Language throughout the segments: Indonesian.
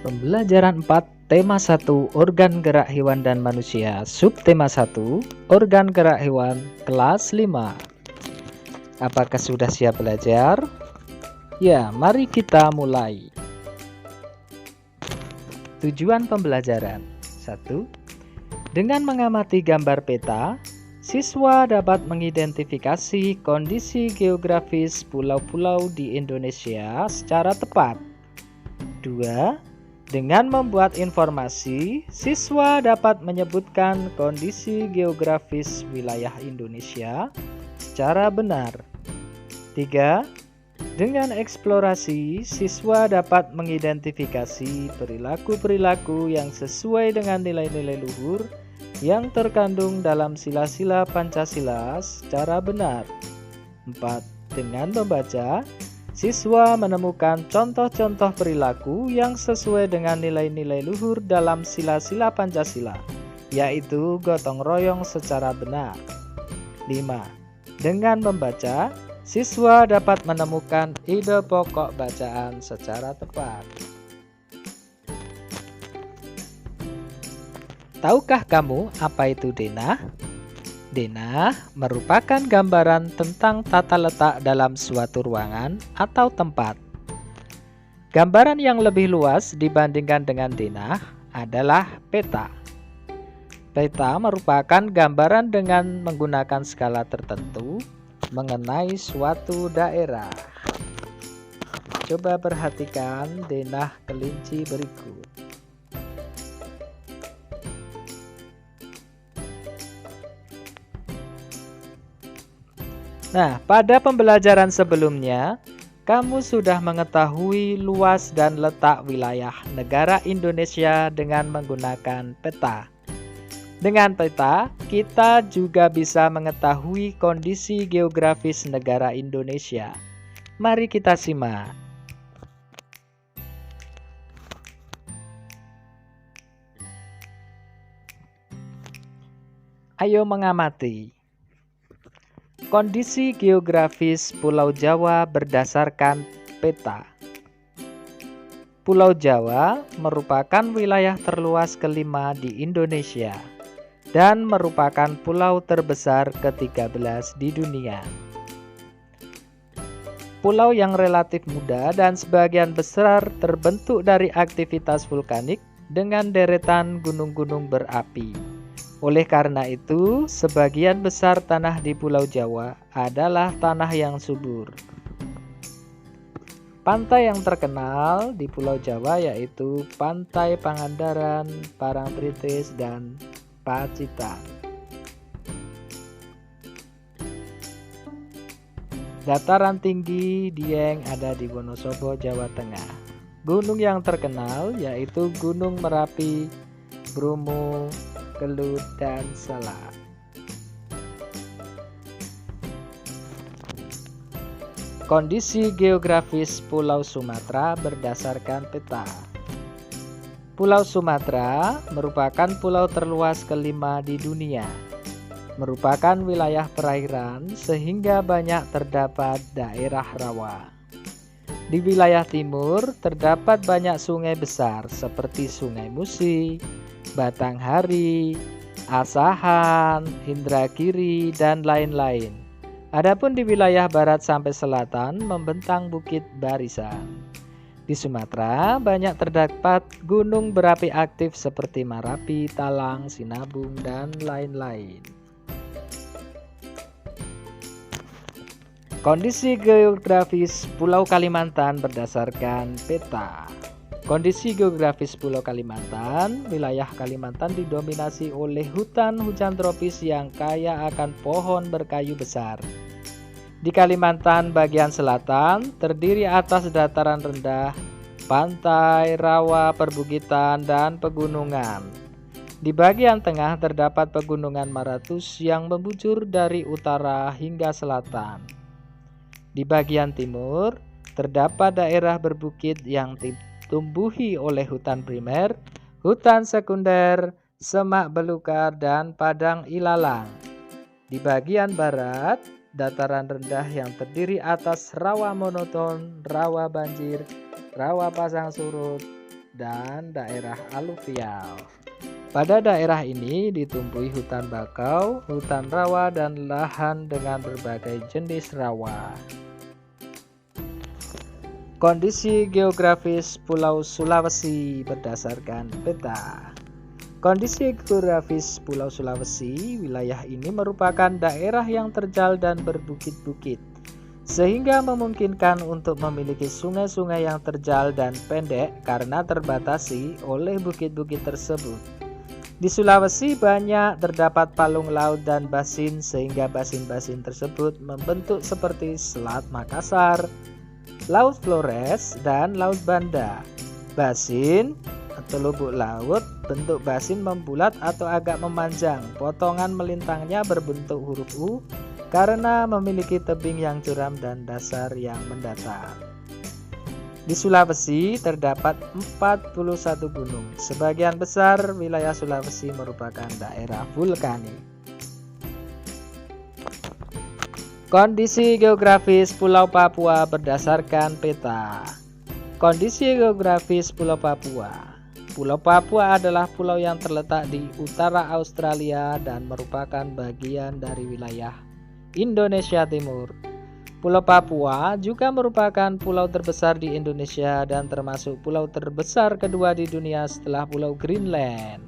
Pembelajaran 4, tema 1, organ gerak hewan dan manusia. Subtema 1, organ gerak hewan, kelas 5. Apakah sudah siap belajar? Ya, mari kita mulai. Tujuan pembelajaran 1. Dengan mengamati gambar peta, siswa dapat mengidentifikasi kondisi geografis pulau-pulau di Indonesia secara tepat. 2. Dengan membuat informasi, siswa dapat menyebutkan kondisi geografis wilayah Indonesia secara benar. 3. Dengan eksplorasi, siswa dapat mengidentifikasi perilaku-perilaku yang sesuai dengan nilai-nilai luhur yang terkandung dalam sila-sila Pancasila secara benar. 4. Dengan membaca, siswa menemukan contoh-contoh perilaku yang sesuai dengan nilai-nilai luhur dalam sila-sila Pancasila, yaitu gotong royong secara benar. 5. Dengan membaca, siswa dapat menemukan ide pokok bacaan secara tepat. Tahukah kamu apa itu denah? Denah merupakan gambaran tentang tata letak dalam suatu ruangan atau tempat. Gambaran yang lebih luas dibandingkan dengan denah adalah peta. Peta merupakan gambaran dengan menggunakan skala tertentu mengenai suatu daerah. Coba perhatikan denah kelinci berikut. Nah, pada pembelajaran sebelumnya, kamu sudah mengetahui luas dan letak wilayah negara Indonesia dengan menggunakan peta. Dengan peta, kita juga bisa mengetahui kondisi geografis negara Indonesia. Mari kita simak. Ayo mengamati. Kondisi geografis Pulau Jawa berdasarkan peta. Pulau Jawa merupakan wilayah terluas kelima di Indonesia dan merupakan pulau terbesar ke-13 di dunia. Pulau yang relatif muda dan sebagian besar terbentuk dari aktivitas vulkanik dengan deretan gunung-gunung berapi. Oleh karena itu, sebagian besar tanah di Pulau Jawa adalah tanah yang subur. Pantai yang terkenal di Pulau Jawa yaitu Pantai Pangandaran, Parangtritis, dan Pacitan. Dataran tinggi Dieng ada di Wonosobo, Jawa Tengah. Gunung yang terkenal yaitu Gunung Merapi, Bromo, Kelut, dan Salak. Kondisi geografis Pulau Sumatera berdasarkan peta. Pulau Sumatera merupakan pulau terluas kelima di dunia. Merupakan wilayah perairan sehingga banyak terdapat daerah rawa. Di wilayah timur terdapat banyak sungai besar seperti Sungai Musi, Batanghari, Asahan, Indragiri, dan lain-lain. Adapun di wilayah barat sampai selatan membentang Bukit Barisan. Di Sumatera banyak terdapat gunung berapi aktif seperti Marapi, Talang, Sinabung, dan lain-lain. Kondisi geografis Pulau Kalimantan berdasarkan peta. Kondisi geografis Pulau Kalimantan, wilayah Kalimantan didominasi oleh hutan hujan tropis yang kaya akan pohon berkayu besar. Di Kalimantan bagian selatan terdiri atas dataran rendah, pantai, rawa, perbukitan, dan pegunungan. Di bagian tengah terdapat pegunungan Maratus yang membujur dari utara hingga selatan. Di bagian timur terdapat daerah berbukit yang ditumbuhi oleh hutan primer, hutan sekunder, semak belukar, dan padang ilalang. Di bagian barat, dataran rendah yang terdiri atas rawa monoton, rawa banjir, rawa pasang surut, dan daerah aluvial. Pada daerah ini ditumbuhi hutan bakau, hutan rawa, dan lahan dengan berbagai jenis rawa. Kondisi geografis Pulau Sulawesi berdasarkan peta. Kondisi geografis Pulau Sulawesi, wilayah ini merupakan daerah yang terjal dan berbukit-bukit, sehingga memungkinkan untuk memiliki sungai-sungai yang terjal dan pendek karena terbatasi oleh bukit-bukit tersebut. Di Sulawesi banyak terdapat palung laut dan basin, sehingga basin-basin tersebut membentuk seperti Selat Makassar, Laut Flores, dan Laut Banda. Basin atau lubuk laut, bentuk basin membulat atau agak memanjang. Potongan melintangnya berbentuk huruf U karena memiliki tebing yang curam dan dasar yang mendatar. Di Sulawesi terdapat 41 gunung. Sebagian besar wilayah Sulawesi merupakan daerah vulkanik. Kondisi geografis Pulau Papua berdasarkan peta. Kondisi geografis Pulau Papua. Pulau Papua adalah pulau yang terletak di utara Australia dan merupakan bagian dari wilayah Indonesia Timur. Pulau Papua juga merupakan pulau terbesar di Indonesia dan termasuk pulau terbesar kedua di dunia setelah Pulau Greenland.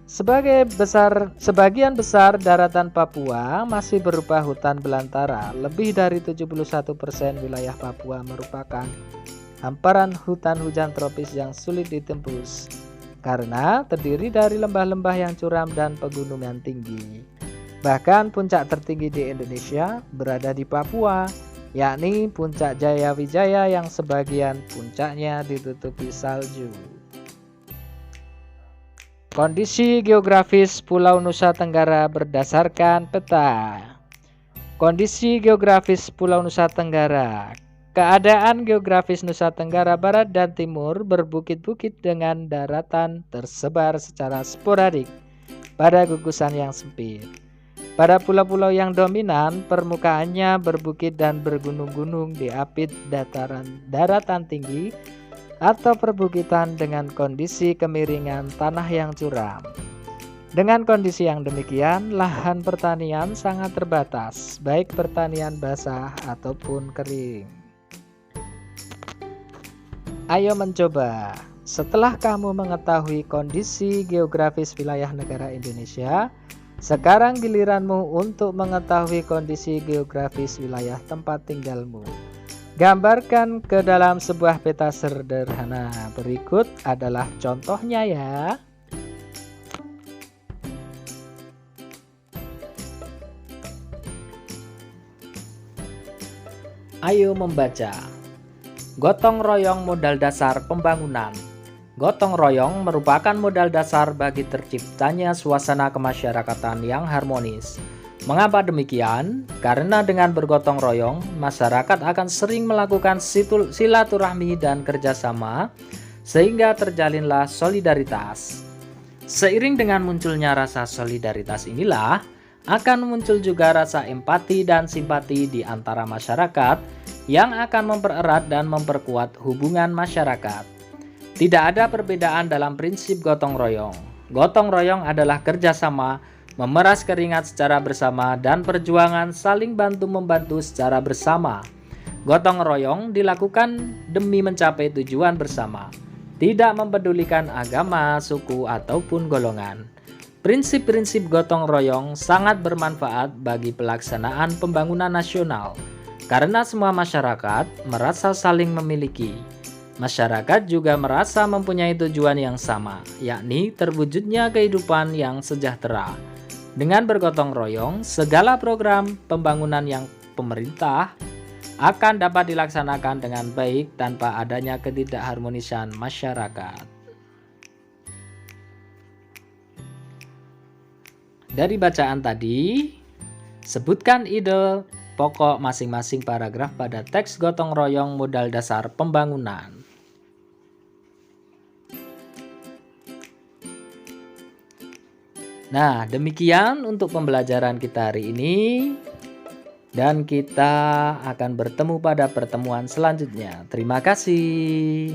Sebagian besar daratan Papua masih berupa hutan belantara. Lebih dari 71% wilayah Papua merupakan hamparan hutan hujan tropis yang sulit ditembus karena terdiri dari lembah-lembah yang curam dan pegunungan tinggi. Bahkan puncak tertinggi di Indonesia berada di Papua, yakni Puncak Jayawijaya yang sebagian puncaknya ditutupi salju. Kondisi geografis Pulau Nusa Tenggara berdasarkan peta. Kondisi geografis Pulau Nusa Tenggara. Keadaan geografis Nusa Tenggara Barat dan Timur berbukit-bukit dengan daratan tersebar secara sporadik pada gugusan yang sempit. Pada pulau-pulau yang dominan, permukaannya berbukit dan bergunung-gunung diapit daratan tinggi atau perbukitan dengan kondisi kemiringan tanah yang curam. Dengan kondisi yang demikian, lahan pertanian sangat terbatas, baik pertanian basah ataupun kering. Ayo mencoba. Setelah kamu mengetahui kondisi geografis wilayah negara Indonesia, sekarang giliranmu untuk mengetahui kondisi geografis wilayah tempat tinggalmu. Gambarkan ke dalam sebuah peta sederhana. Berikut adalah contohnya ya. Ayo membaca. Gotong royong modal dasar pembangunan. Gotong royong merupakan modal dasar bagi terciptanya suasana kemasyarakatan yang harmonis. Mengapa demikian? Karena dengan bergotong royong, masyarakat akan sering melakukan silaturahmi dan kerjasama, sehingga terjalinlah solidaritas. Seiring dengan munculnya rasa solidaritas inilah, akan muncul juga rasa empati dan simpati di antara masyarakat yang akan mempererat dan memperkuat hubungan masyarakat. Tidak ada perbedaan dalam prinsip gotong royong. Gotong royong adalah kerjasama, memeras keringat secara bersama, dan perjuangan saling bantu-membantu secara bersama. Gotong royong dilakukan demi mencapai tujuan bersama, tidak mempedulikan agama, suku, ataupun golongan. Prinsip-prinsip gotong royong sangat bermanfaat bagi pelaksanaan pembangunan nasional, karena semua masyarakat merasa saling memiliki. Masyarakat juga merasa mempunyai tujuan yang sama, yakni terwujudnya kehidupan yang sejahtera. Dengan bergotong royong, segala program pembangunan yang pemerintah akan dapat dilaksanakan dengan baik tanpa adanya ketidakharmonisan masyarakat. Dari bacaan tadi, sebutkan ide pokok masing-masing paragraf pada teks gotong royong modal dasar pembangunan. Nah, demikian untuk pembelajaran kita hari ini. Dan kita akan bertemu pada pertemuan selanjutnya. Terima kasih.